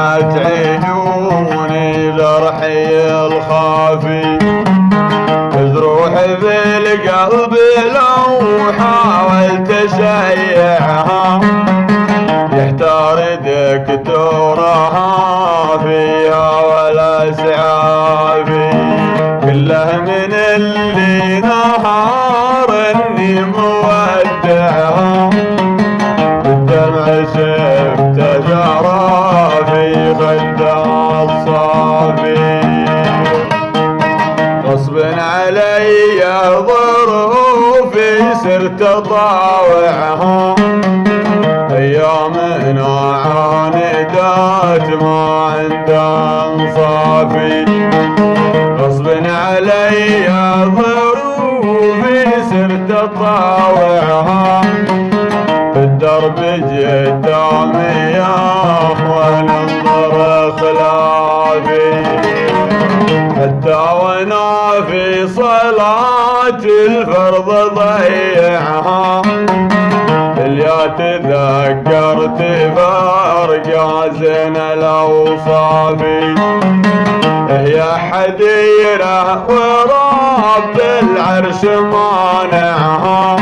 دمعت عيوني جرحي الخافي، جروح بالقلب لو حاولت اشيعها يحتار دكتورها فيها ولا سعافي، كله من اللي نهار اني مودعها بالدمع شفت جرى في خدها الصافي، غصب علي ظروفي صرت اطاوعها ايامنا عاندت ما عندها انصافي، غصب علي ظروفي صرت اطاوعها بالدرب قدامي يا اخوان انظر خلافي، حتى وانا في صلاة الفرض ضيعها يا تذكرت بارجازن الاوصافي، يا حديره ورب العرش مانعها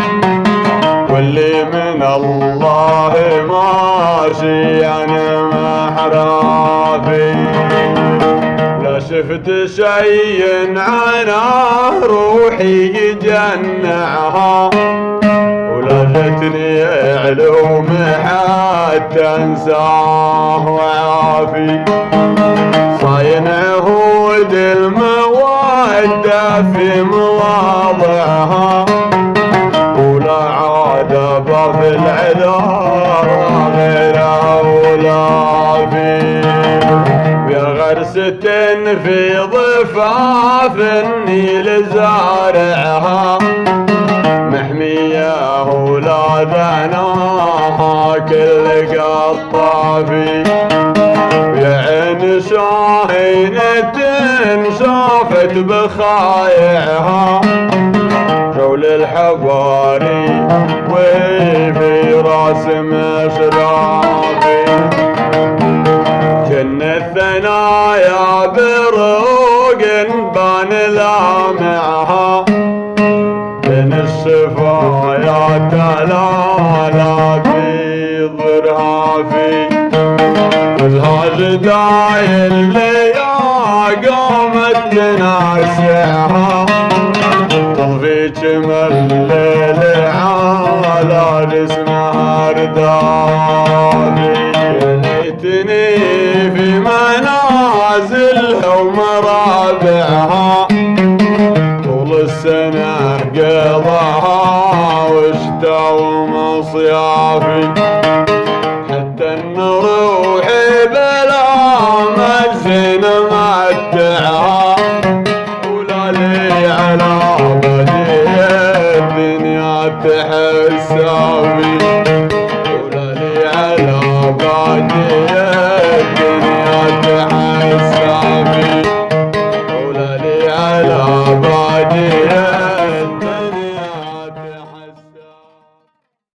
واللي من الله ماشي يعني محرافي، لا شفت شيء عناه روحي يجنعها ولا جتني علوم حتى انساه وعافي، صاين عهود المودة في مواضعها ولا عاد في العذار غير اولافي، يا غرسة في ضفاف النيل زارعها محمية ولادناها كل قطافي، يا عين شاهينة شافت بخايعها جول الحباري وفي راس مشرافي، جن الثنايا بروق بان لامعها من الشفايات لا في ضرهافي، الهاج داي اللي قامت تناسعها طفيك من الليل على جسمها ردافي، ليتني في منازلها ومرابعها طول السنة قضاها وشتا ومصيافي، حتى النروح بلا مجزن متعها ولا لي على بدي الدنيا تحسافي، ولا لي على بدي